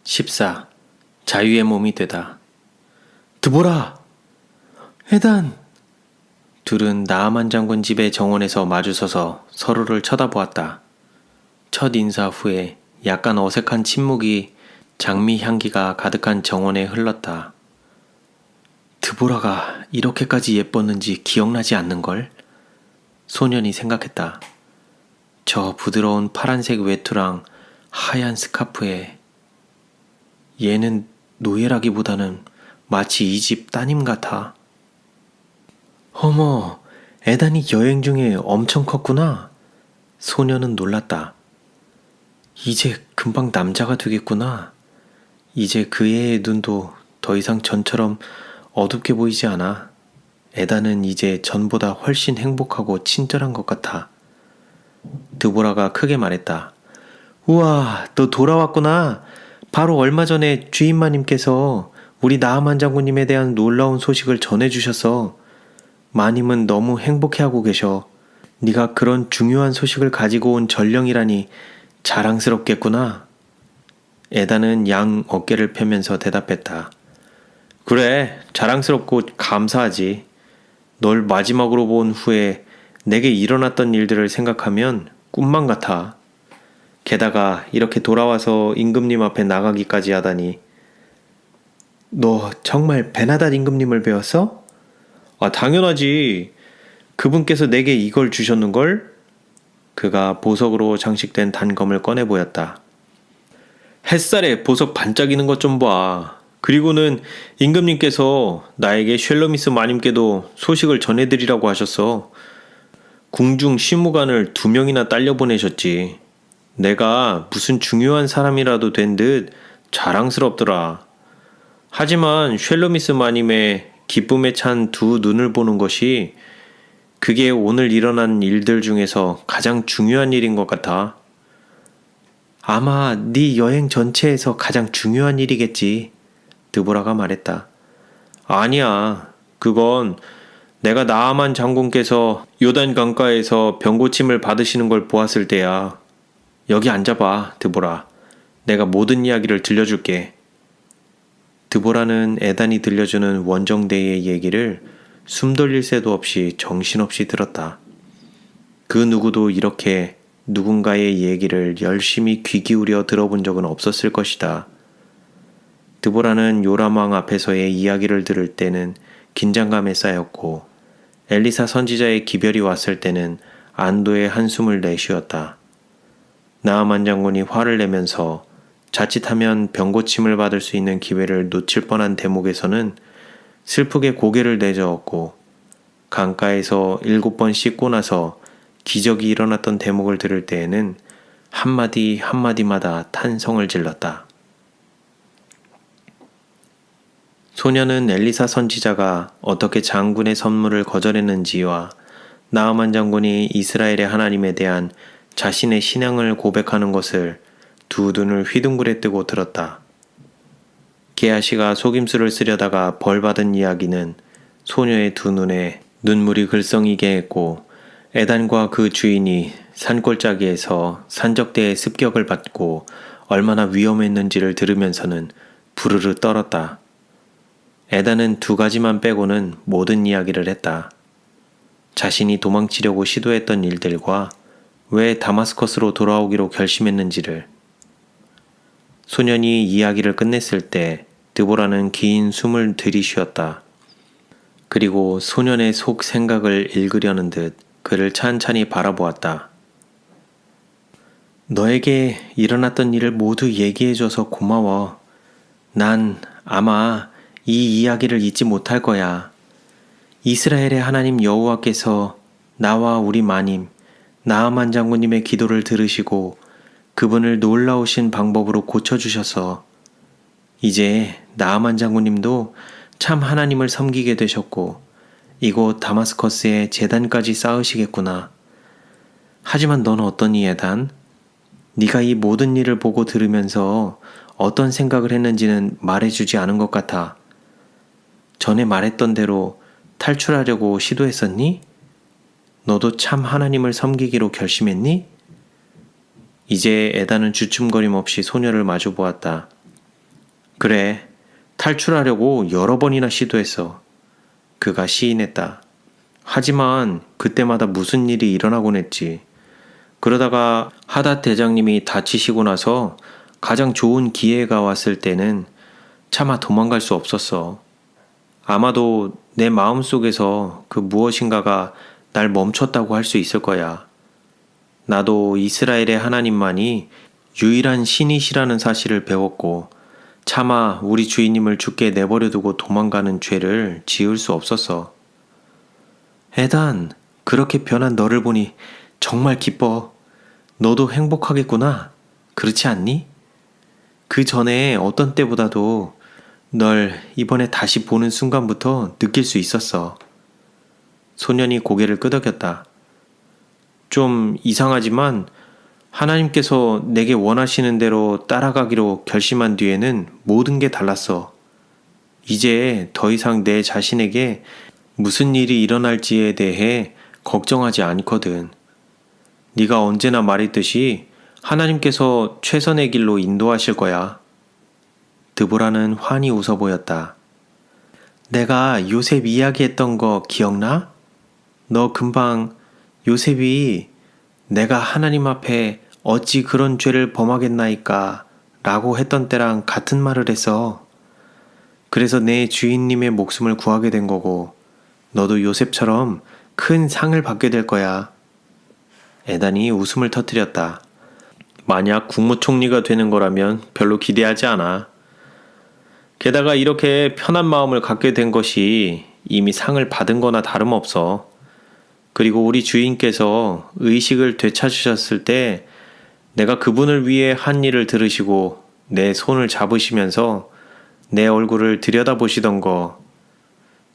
14. 자유의 몸이 되다. 드보라! 에단! 둘은 나아만 장군 집의 정원에서 마주서서 서로를 쳐다보았다. 첫 인사 후에 약간 어색한 침묵이 장미 향기가 가득한 정원에 흘렀다. 드보라가 이렇게까지 예뻤는지 기억나지 않는걸? 소년이 생각했다. 저 부드러운 파란색 외투랑 하얀 스카프에 얘는 노예라기보다는 마치 이 집 따님 같아. 어머, 에단이 여행 중에 엄청 컸구나. 소녀는 놀랐다. 이제 금방 남자가 되겠구나. 이제 그 애의 눈도 더 이상 전처럼 어둡게 보이지 않아. 에단은 이제 전보다 훨씬 행복하고 친절한 것 같아. 드보라가 크게 말했다. 우와, 너 돌아왔구나. 바로 얼마 전에 주인마님께서 우리 나아만 장군님에 대한 놀라운 소식을 전해주셔서 마님은 너무 행복해하고 계셔. 네가 그런 중요한 소식을 가지고 온 전령이라니 자랑스럽겠구나. 에단은 양 어깨를 펴면서 대답했다. 그래, 자랑스럽고 감사하지. 널 마지막으로 본 후에 내게 일어났던 일들을 생각하면 꿈만 같아. 게다가 이렇게 돌아와서 임금님 앞에 나가기까지 하다니. 너 정말 베나닷 임금님을 배웠어? 아, 당연하지. 그분께서 내게 이걸 주셨는걸? 그가 보석으로 장식된 단검을 꺼내 보였다. 햇살에 보석 반짝이는 것 좀 봐. 그리고는 임금님께서 나에게 쉘로미스 마님께도 소식을 전해드리라고 하셨어. 궁중 시무관을 2명이나 딸려 보내셨지. 내가 무슨 중요한 사람이라도 된 듯 자랑스럽더라. 하지만 쉘로미스 마님의 기쁨에 찬 두 눈을 보는 것이 그게 오늘 일어난 일들 중에서 가장 중요한 일인 것 같아. 아마 네 여행 전체에서 가장 중요한 일이겠지. 드보라가 말했다. 아니야. 그건 내가 나아만 장군께서 요단 강가에서 병고침을 받으시는 걸 보았을 때야. 여기 앉아봐, 드보라. 내가 모든 이야기를 들려줄게. 드보라는 에단이 들려주는 원정대의 얘기를 숨 돌릴 새도 없이 정신없이 들었다. 그 누구도 이렇게 누군가의 얘기를 열심히 귀 기울여 들어본 적은 없었을 것이다. 드보라는 요람왕 앞에서의 이야기를 들을 때는 긴장감에 쌓였고 엘리사 선지자의 기별이 왔을 때는 안도의 한숨을 내쉬었다. 나아만 장군이 화를 내면서 자칫하면 병고침을 받을 수 있는 기회를 놓칠 뻔한 대목에서는 슬프게 고개를 내저었고 강가에서 7번 씻고 나서 기적이 일어났던 대목을 들을 때에는 한마디 한마디마다 탄성을 질렀다. 소녀는 엘리사 선지자가 어떻게 장군의 선물을 거절했는지와 나아만 장군이 이스라엘의 하나님에 대한 자신의 신앙을 고백하는 것을 두 눈을 휘둥그레 뜨고 들었다. 게하시가 속임수를 쓰려다가 벌받은 이야기는 소녀의 두 눈에 눈물이 글썽이게 했고 에단과 그 주인이 산골짜기에서 산적대의 습격을 받고 얼마나 위험했는지를 들으면서는 부르르 떨었다. 에단은 2가지만 빼고는 모든 이야기를 했다. 자신이 도망치려고 시도했던 일들과 왜 다마스커스로 돌아오기로 결심했는지를. 소년이 이야기를 끝냈을 때 드보라는 긴 숨을 들이쉬었다. 그리고 소년의 속 생각을 읽으려는 듯 그를 찬찬히 바라보았다. 너에게 일어났던 일을 모두 얘기해줘서 고마워. 난 아마 이 이야기를 잊지 못할 거야. 이스라엘의 하나님 여호와께서 나와 우리 마님, 나아만 장군님의 기도를 들으시고 그분을 놀라우신 방법으로 고쳐주셔서 이제 나아만 장군님도 참 하나님을 섬기게 되셨고 이곳 다마스커스에 제단까지 쌓으시겠구나. 하지만 넌 어떠니 에단? 네가 이 모든 일을 보고 들으면서 어떤 생각을 했는지는 말해주지 않은 것 같아. 전에 말했던 대로 탈출하려고 시도했었니? 너도 참 하나님을 섬기기로 결심했니? 이제 에단은 주춤거림 없이 소녀를 마주 보았다. 그래, 탈출하려고 여러 번이나 시도했어. 그가 시인했다. 하지만 그때마다 무슨 일이 일어나곤 했지. 그러다가 하닷 대장님이 다치시고 나서 가장 좋은 기회가 왔을 때는 차마 도망갈 수 없었어. 아마도 내 마음속에서 그 무엇인가가 날 멈췄다고 할 수 있을 거야. 나도 이스라엘의 하나님만이 유일한 신이시라는 사실을 배웠고 차마 우리 주인님을 죽게 내버려두고 도망가는 죄를 지을 수 없었어. 에단, 그렇게 변한 너를 보니 정말 기뻐. 너도 행복하겠구나. 그렇지 않니? 그 전에 어떤 때보다도 널 이번에 다시 보는 순간부터 느낄 수 있었어. 소년이 고개를 끄덕였다. 좀 이상하지만 하나님께서 내게 원하시는 대로 따라가기로 결심한 뒤에는 모든 게 달랐어. 이제 더 이상 내 자신에게 무슨 일이 일어날지에 대해 걱정하지 않거든. 네가 언제나 말했듯이 하나님께서 최선의 길로 인도하실 거야. 드보라는 환히 웃어 보였다. 내가 요셉 이야기했던 거 기억나? 너 금방 요셉이 내가 하나님 앞에 어찌 그런 죄를 범하겠나이까 라고 했던 때랑 같은 말을 했어. 그래서 내 주인님의 목숨을 구하게 된 거고 너도 요셉처럼 큰 상을 받게 될 거야. 에단이 웃음을 터뜨렸다. 만약 국무총리가 되는 거라면 별로 기대하지 않아. 게다가 이렇게 편한 마음을 갖게 된 것이 이미 상을 받은 거나 다름없어. 그리고 우리 주인께서 의식을 되찾으셨을 때 내가 그분을 위해 한 일을 들으시고 내 손을 잡으시면서 내 얼굴을 들여다보시던 거.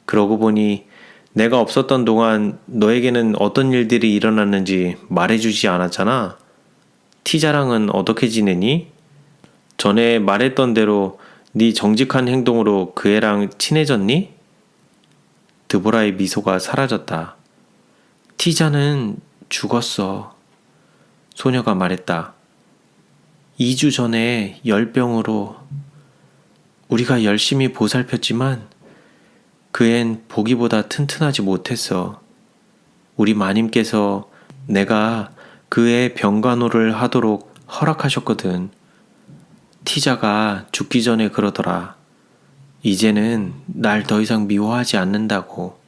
그러고 보니 내가 없었던 동안 너에게는 어떤 일들이 일어났는지 말해주지 않았잖아. 티자랑은 어떻게 지내니? 전에 말했던 대로 네 정직한 행동으로 그 애랑 친해졌니? 드보라의 미소가 사라졌다. 티자는 죽었어. 소녀가 말했다. 2주 전에 열병으로 우리가 열심히 보살폈지만 그 앤 보기보다 튼튼하지 못했어. 우리 마님께서 내가 그 애 병간호를 하도록 허락하셨거든. 티자가 죽기 전에 그러더라. 이제는 날 더 이상 미워하지 않는다고.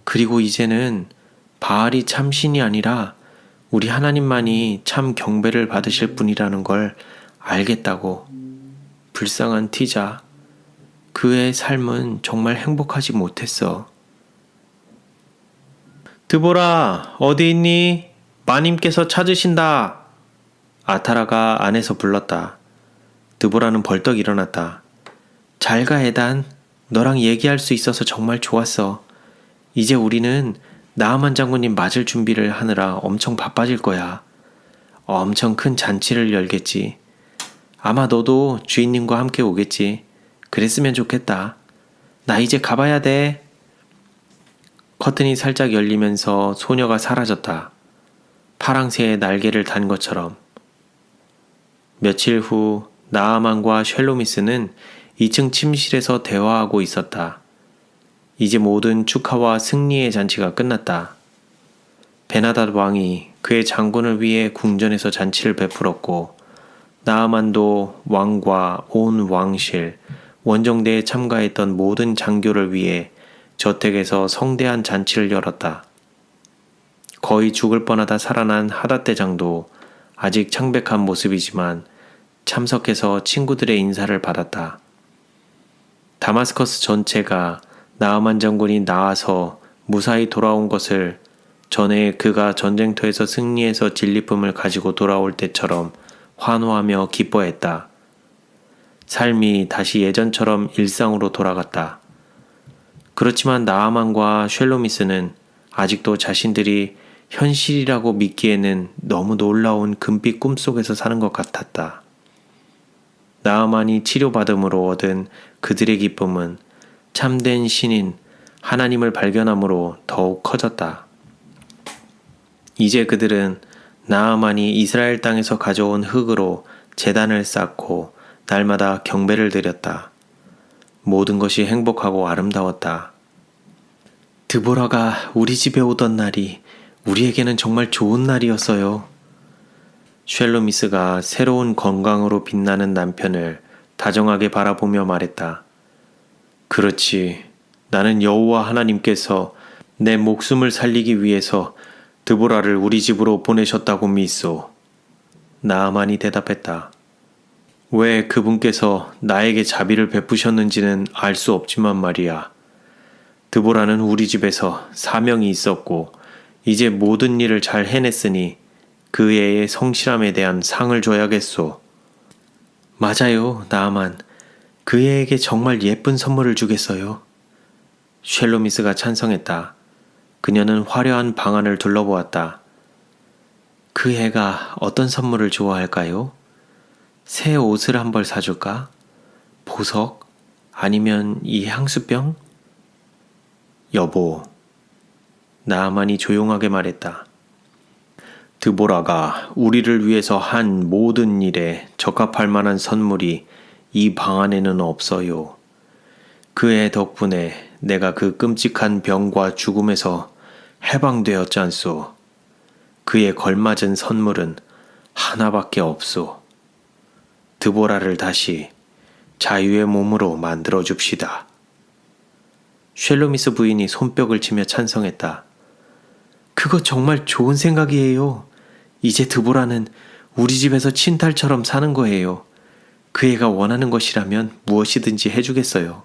그리고 이제는 바알이 참 신이 아니라 우리 하나님만이 참 경배를 받으실 분이라는 걸 알겠다고. 불쌍한 티자. 그의 삶은 정말 행복하지 못했어. 드보라, 어디 있니? 마님께서 찾으신다. 아타라가 안에서 불렀다. 드보라는 벌떡 일어났다. 잘 가, 에단. 너랑 얘기할 수 있어서 정말 좋았어. 이제 우리는 나아만 장군님 맞을 준비를 하느라 엄청 바빠질 거야. 엄청 큰 잔치를 열겠지. 아마 너도 주인님과 함께 오겠지. 그랬으면 좋겠다. 나 이제 가봐야 돼. 커튼이 살짝 열리면서 소녀가 사라졌다. 파랑새의 날개를 단 것처럼. 며칠 후 나아만과 쉘로미스는 2층 침실에서 대화하고 있었다. 이제 모든 축하와 승리의 잔치가 끝났다. 베나닷 왕이 그의 장군을 위해 궁전에서 잔치를 베풀었고 나아만도 왕과 온 왕실, 원정대에 참가했던 모든 장교를 위해 저택에서 성대한 잔치를 열었다. 거의 죽을 뻔하다 살아난 하닷 대장도 아직 창백한 모습이지만 참석해서 친구들의 인사를 받았다. 다마스커스 전체가 나아만 장군이 나아서 무사히 돌아온 것을 전에 그가 전쟁터에서 승리해서 진리품을 가지고 돌아올 때처럼 환호하며 기뻐했다. 삶이 다시 예전처럼 일상으로 돌아갔다. 그렇지만 나아만과 쉘로미스는 아직도 자신들이 현실이라고 믿기에는 너무 놀라운 금빛 꿈속에서 사는 것 같았다. 나아만이 치료받음으로 얻은 그들의 기쁨은 참된 신인 하나님을 발견함으로 더욱 커졌다. 이제 그들은 나아만이 이스라엘 땅에서 가져온 흙으로 제단을 쌓고 날마다 경배를 드렸다. 모든 것이 행복하고 아름다웠다. 드보라가 우리 집에 오던 날이 우리에게는 정말 좋은 날이었어요. 쉘로미스가 새로운 건강으로 빛나는 남편을 다정하게 바라보며 말했다. 그렇지. 나는 여호와 하나님께서 내 목숨을 살리기 위해서 드보라를 우리 집으로 보내셨다고 믿소. 나아만이 대답했다. 왜 그분께서 나에게 자비를 베푸셨는지는 알 수 없지만 말이야. 드보라는 우리 집에서 사명이 있었고 이제 모든 일을 잘 해냈으니 그 애의 성실함에 대한 상을 줘야겠소. 맞아요, 나아만. 그 애에게 정말 예쁜 선물을 주겠어요. 쉘로미스가 찬성했다. 그녀는 화려한 방 안을 둘러보았다. 그 애가 어떤 선물을 좋아할까요? 새 옷을 한 벌 사줄까? 보석? 아니면 이 향수병? 여보, 나아만이 조용하게 말했다. 드보라가 우리를 위해서 한 모든 일에 적합할 만한 선물이 이 방 안에는 없어요. 그 애 덕분에 내가 그 끔찍한 병과 죽음에서 해방되었지 않소. 그에 걸맞은 선물은 하나밖에 없소. 드보라를 다시 자유의 몸으로 만들어 줍시다. 쉘로미스 부인이 손뼉을 치며 찬성했다. 그거 정말 좋은 생각이에요. 이제 드보라는 우리 집에서 친탈처럼 사는 거예요. 그 애가 원하는 것이라면 무엇이든지 해주겠어요.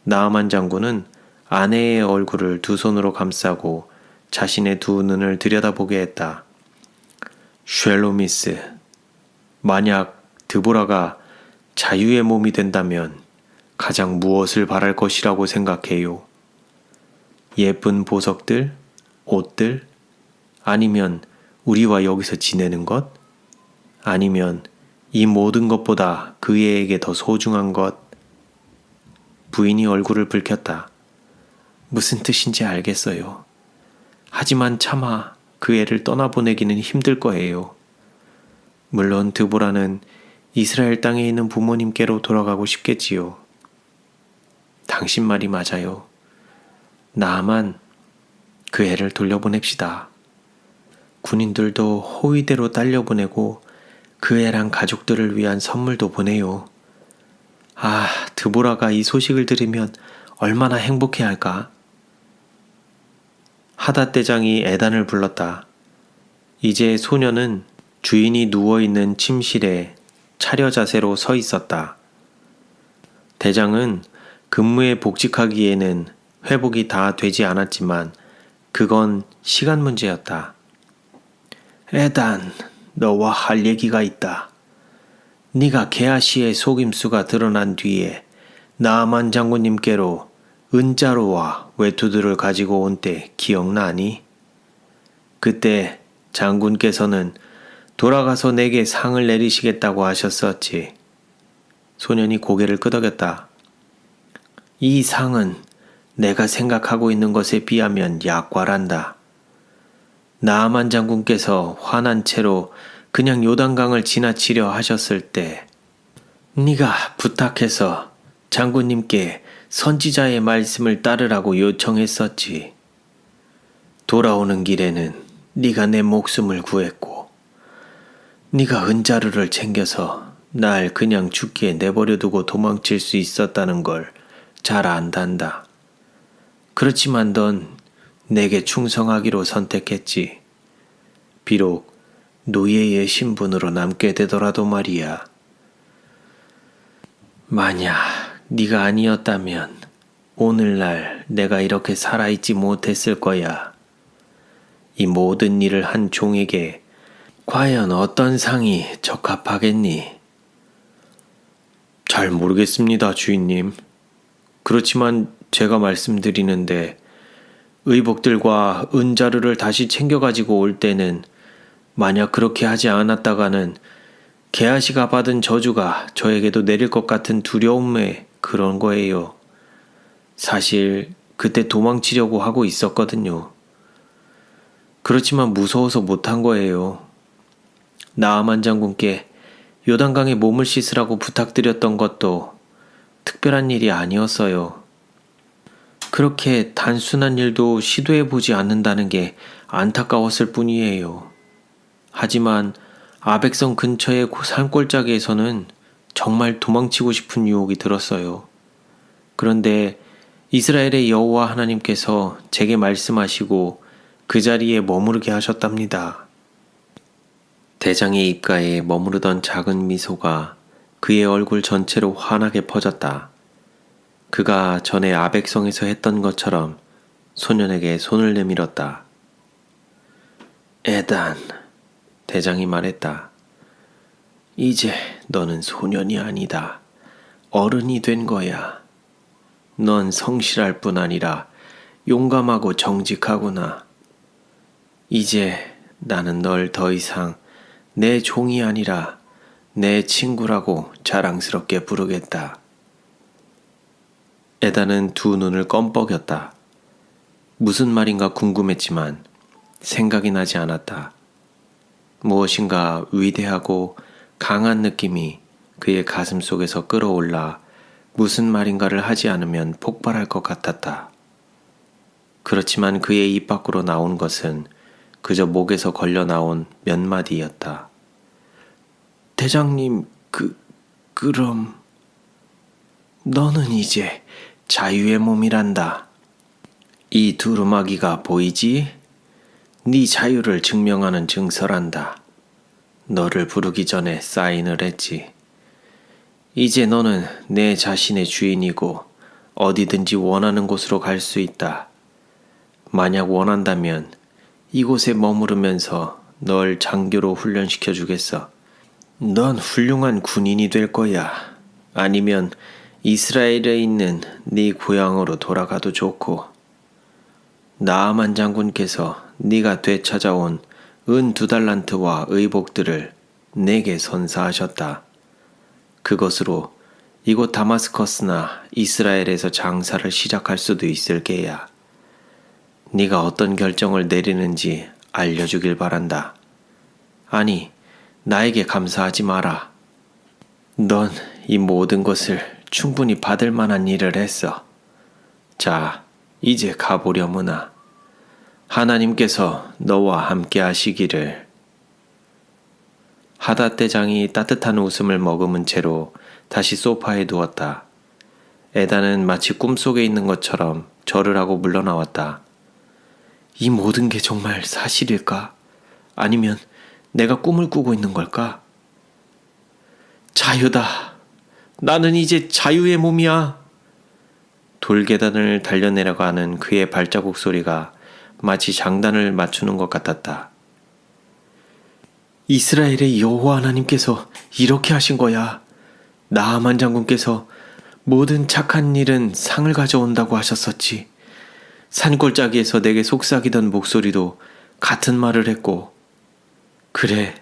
나아만 장군은 아내의 얼굴을 두 손으로 감싸고 자신의 두 눈을 들여다보게 했다. 쉘로미스, 만약 드보라가 자유의 몸이 된다면 가장 무엇을 바랄 것이라고 생각해요? 예쁜 보석들? 옷들? 아니면 우리와 여기서 지내는 것? 아니면 이 모든 것보다 그 애에게 더 소중한 것? 부인이 얼굴을 붉혔다. 무슨 뜻인지 알겠어요. 하지만 차마 그 애를 떠나보내기는 힘들 거예요. 물론 드보라는 이스라엘 땅에 있는 부모님께로 돌아가고 싶겠지요. 당신 말이 맞아요. 나만 그 애를 돌려보냅시다. 군인들도 호위대로 딸려보내고 그 애랑 가족들을 위한 선물도 보내요. 아, 드보라가 이 소식을 들으면 얼마나 행복해할까? 하닷대장이 에단을 불렀다. 이제 소녀는 주인이 누워있는 침실에 차려 자세로 서 있었다. 대장은 근무에 복직하기에는 회복이 다 되지 않았지만 그건 시간 문제였다. 에단, 너와 할 얘기가 있다. 네가 게하시의 속임수가 드러난 뒤에 나아만 장군님께로 은자루와 외투들을 가지고 온 때 기억나니? 그때 장군께서는 돌아가서 내게 상을 내리시겠다고 하셨었지. 소년이 고개를 끄덕였다. 이 상은 내가 생각하고 있는 것에 비하면 약괄한다. 나아만 장군께서 화난 채로 그냥 요단강을 지나치려 하셨을 때 네가 부탁해서 장군님께 선지자의 말씀을 따르라고 요청했었지. 돌아오는 길에는 네가 내 목숨을 구했고 네가 은자루를 챙겨서 날 그냥 죽기에 내버려두고 도망칠 수 있었다는 걸 잘 안단다. 그렇지만 넌 내게 충성하기로 선택했지. 비록 노예의 신분으로 남게 되더라도 말이야. 만약 네가 아니었다면 오늘날 내가 이렇게 살아있지 못했을 거야. 이 모든 일을 한 종에게 과연 어떤 상이 적합하겠니? 잘 모르겠습니다, 주인님. 그렇지만 제가 말씀드리는데 의복들과 은자루를 다시 챙겨가지고 올 때는 만약 그렇게 하지 않았다가는 게하시가 받은 저주가 저에게도 내릴 것 같은 두려움에 그런 거예요. 사실 그때 도망치려고 하고 있었거든요. 그렇지만 무서워서 못한 거예요. 나아만 장군께 요단강에 몸을 씻으라고 부탁드렸던 것도 특별한 일이 아니었어요. 그렇게 단순한 일도 시도해보지 않는다는 게 안타까웠을 뿐이에요. 하지만 아벡성 근처의 산골짜기에서는 정말 도망치고 싶은 유혹이 들었어요. 그런데 이스라엘의 여호와 하나님께서 제게 말씀하시고 그 자리에 머무르게 하셨답니다. 대장의 입가에 머무르던 작은 미소가 그의 얼굴 전체로 환하게 퍼졌다. 그가 전에 아벡성에서 했던 것처럼 소년에게 손을 내밀었다. 에단, 대장이 말했다. 이제 너는 소년이 아니다. 어른이 된 거야. 넌 성실할 뿐 아니라 용감하고 정직하구나. 이제 나는 널 더 이상 내 종이 아니라 내 친구라고 자랑스럽게 부르겠다. 에단은 두 눈을 껌뻑였다. 무슨 말인가 궁금했지만 생각이 나지 않았다. 무엇인가 위대하고 강한 느낌이 그의 가슴 속에서 끌어올라 무슨 말인가를 하지 않으면 폭발할 것 같았다. 그렇지만 그의 입 밖으로 나온 것은 그저 목에서 걸려 나온 몇 마디였다. 대장님, 그럼 너는 이제 자유의 몸이란다. 이 두루마기가 보이지? 네 자유를 증명하는 증서란다. 너를 부르기 전에 사인을 했지. 이제 너는 내 자신의 주인이고 어디든지 원하는 곳으로 갈 수 있다. 만약 원한다면 이곳에 머무르면서 널 장교로 훈련시켜 주겠어. 넌 훌륭한 군인이 될 거야. 아니면 이스라엘에 있는 네 고향으로 돌아가도 좋고. 나아만 장군께서 네가 되찾아온 은 2달란트와 의복들을 내게 선사하셨다. 그것으로 이곳 다마스커스나 이스라엘에서 장사를 시작할 수도 있을 게야. 네가 어떤 결정을 내리는지 알려주길 바란다. 아니, 나에게 감사하지 마라. 넌 이 모든 것을 충분히 받을 만한 일을 했어. 자, 이제 가보려무나. 하나님께서 너와 함께 하시기를. 하닷 대장이 따뜻한 웃음을 머금은 채로 다시 소파에 누웠다. 에단은 마치 꿈속에 있는 것처럼 절을 하고 물러나왔다. 이 모든 게 정말 사실일까? 아니면 내가 꿈을 꾸고 있는 걸까? 자유다. 나는 이제 자유의 몸이야. 돌계단을 달려내려가는 그의 발자국 소리가 마치 장단을 맞추는 것 같았다. 이스라엘의 여호와 하나님께서 이렇게 하신 거야. 나아만 장군께서 모든 착한 일은 상을 가져온다고 하셨었지. 산골짜기에서 내게 속삭이던 목소리도 같은 말을 했고, 그래,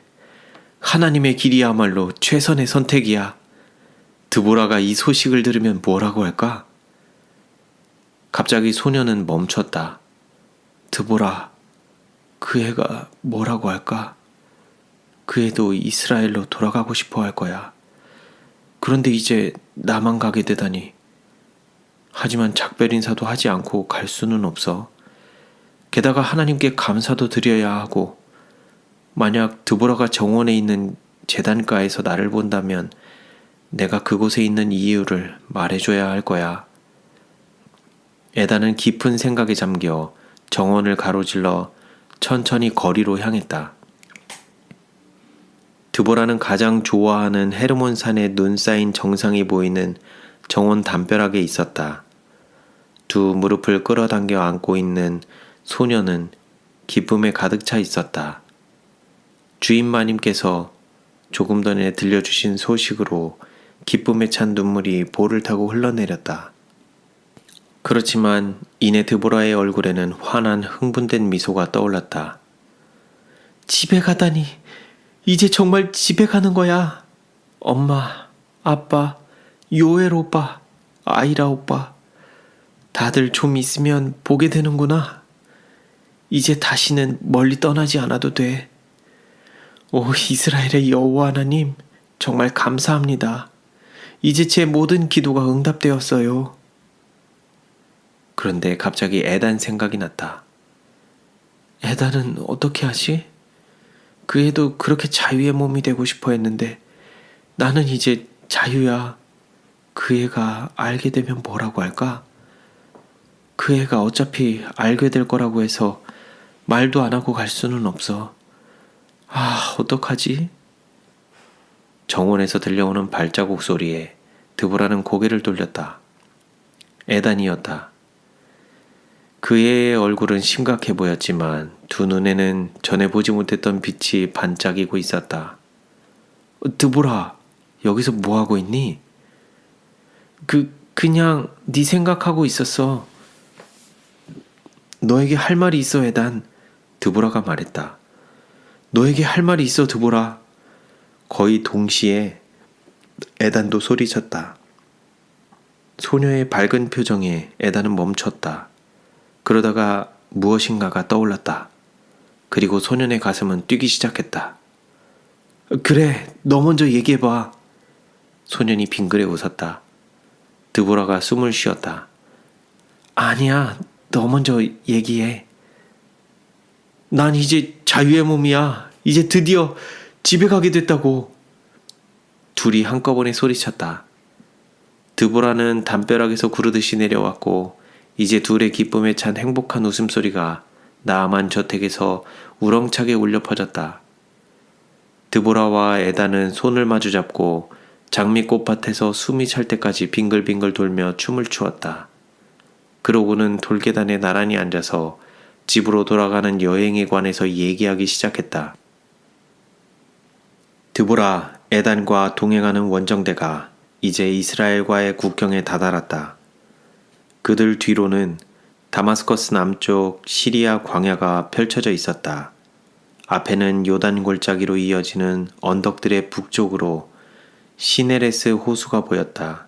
하나님의 길이야말로 최선의 선택이야. 드보라가 이 소식을 들으면 뭐라고 할까? 갑자기 소녀는 멈췄다. 드보라, 그 애가 뭐라고 할까? 그 애도 이스라엘로 돌아가고 싶어 할 거야. 그런데 이제 나만 가게 되다니. 하지만 작별 인사도 하지 않고 갈 수는 없어. 게다가 하나님께 감사도 드려야 하고, 만약 드보라가 정원에 있는 제단가에서 나를 본다면 내가 그곳에 있는 이유를 말해줘야 할 거야. 에다는 깊은 생각에 잠겨 정원을 가로질러 천천히 거리로 향했다. 드보라는 가장 좋아하는 헤르몬산의 눈 쌓인 정상이 보이는 정원 담벼락에 있었다. 두 무릎을 끌어당겨 안고 있는 소녀는 기쁨에 가득 차 있었다. 주인 마님께서 조금 전에 들려주신 소식으로 기쁨에 찬 눈물이 볼을 타고 흘러내렸다. 그렇지만 이내 드보라의 얼굴에는 환한 흥분된 미소가 떠올랐다. 집에 가다니, 이제 정말 집에 가는 거야. 엄마, 아빠, 요엘 오빠, 아이라 오빠, 다들 좀 있으면 보게 되는구나. 이제 다시는 멀리 떠나지 않아도 돼. 오 이스라엘의 여호와 하나님, 정말 감사합니다. 이제 제 모든 기도가 응답되었어요. 그런데 갑자기 에단 생각이 났다. 에단은 어떻게 하지? 그 애도 그렇게 자유의 몸이 되고 싶어 했는데 나는 이제 자유야. 그 애가 알게 되면 뭐라고 할까? 그 애가 어차피 알게 될 거라고 해서 말도 안 하고 갈 수는 없어. 아, 어떡하지? 정원에서 들려오는 발자국 소리에 드보라는 고개를 돌렸다. 에단이었다. 그의 얼굴은 심각해 보였지만 두 눈에는 전에 보지 못했던 빛이 반짝이고 있었다. 드보라, 여기서 뭐 하고 있니? 그냥 네 생각하고 있었어. 너에게 할 말이 있어, 에단. 드보라가 말했다. 너에게 할 말이 있어, 드보라. 거의 동시에 에단도 소리쳤다. 소녀의 밝은 표정에 에단은 멈췄다. 그러다가 무엇인가가 떠올랐다. 그리고 소년의 가슴은 뛰기 시작했다. 그래, 너 먼저 얘기해봐. 소년이 빙그레 웃었다. 드보라가 숨을 쉬었다. 아니야, 너 먼저 얘기해. 난 이제 자유의 몸이야. 이제 드디어 집에 가게 됐다고. 둘이 한꺼번에 소리쳤다. 드보라는 담벼락에서 구르듯이 내려왔고 이제 둘의 기쁨에 찬 행복한 웃음소리가 나아만 저택에서 우렁차게 울려 퍼졌다. 드보라와 에단은 손을 마주잡고 장미꽃밭에서 숨이 찰 때까지 빙글빙글 돌며 춤을 추었다. 그러고는 돌계단에 나란히 앉아서 집으로 돌아가는 여행에 관해서 얘기하기 시작했다. 드보라, 에단과 동행하는 원정대가 이제 이스라엘과의 국경에 다다랐다. 그들 뒤로는 다마스커스 남쪽 시리아 광야가 펼쳐져 있었다. 앞에는 요단 골짜기로 이어지는 언덕들의 북쪽으로 시네레스 호수가 보였다.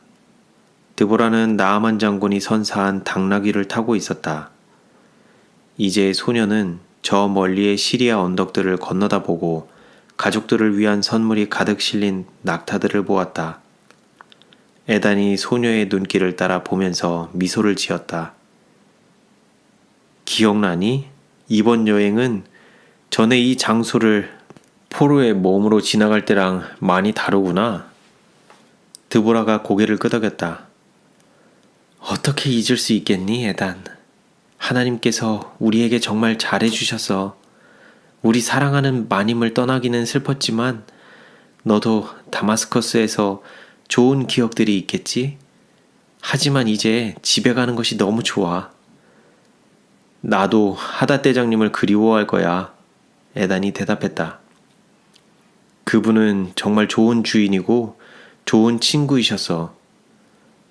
드보라는 나아만 장군이 선사한 당나귀를 타고 있었다. 이제 소녀는 저 멀리의 시리아 언덕들을 건너다 보고 가족들을 위한 선물이 가득 실린 낙타들을 보았다. 에단이 소녀의 눈길을 따라 보면서 미소를 지었다. 기억나니? 이번 여행은 전에 이 장소를 포로의 몸으로 지나갈 때랑 많이 다르구나. 드보라가 고개를 끄덕였다. 어떻게 잊을 수 있겠니, 에단? 하나님께서 우리에게 정말 잘해주셔서 우리 사랑하는 마님을 떠나기는 슬펐지만 너도 다마스커스에서 좋은 기억들이 있겠지? 하지만 이제 집에 가는 것이 너무 좋아. 나도 하닷 대장님을 그리워할 거야. 에단이 대답했다. 그분은 정말 좋은 주인이고 좋은 친구이셨어.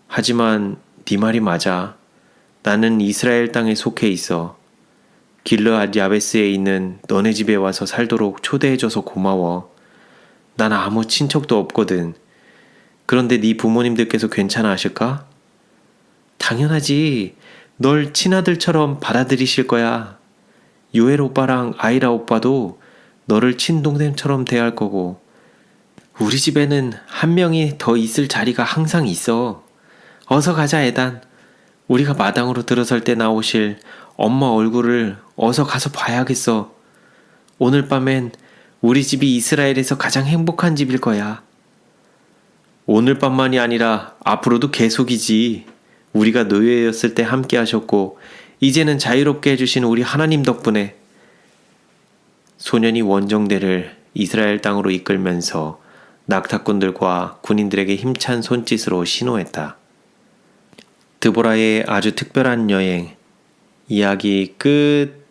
하지만 네 말이 맞아. 나는 이스라엘 땅에 속해 있어. 길르앗 야베스에 있는 너네 집에 와서 살도록 초대해줘서 고마워. 난 아무 친척도 없거든. 그런데 네 부모님들께서 괜찮아 하실까? 당연하지. 널 친아들처럼 받아들이실 거야. 요엘 오빠랑 아이라 오빠도 너를 친동생처럼 대할 거고 우리 집에는 한 명이 더 있을 자리가 항상 있어. 어서 가자, 에단. 우리가 마당으로 들어설 때 나오실 엄마 얼굴을 어서 가서 봐야겠어. 오늘 밤엔 우리 집이 이스라엘에서 가장 행복한 집일 거야. 오늘 밤만이 아니라 앞으로도 계속이지. 우리가 노예였을 때 함께 하셨고 이제는 자유롭게 해주신 우리 하나님 덕분에. 소년이 원정대를 이스라엘 땅으로 이끌면서 낙타꾼들과 군인들에게 힘찬 손짓으로 신호했다. 드보라의 아주 특별한 여행, 이야기 끝.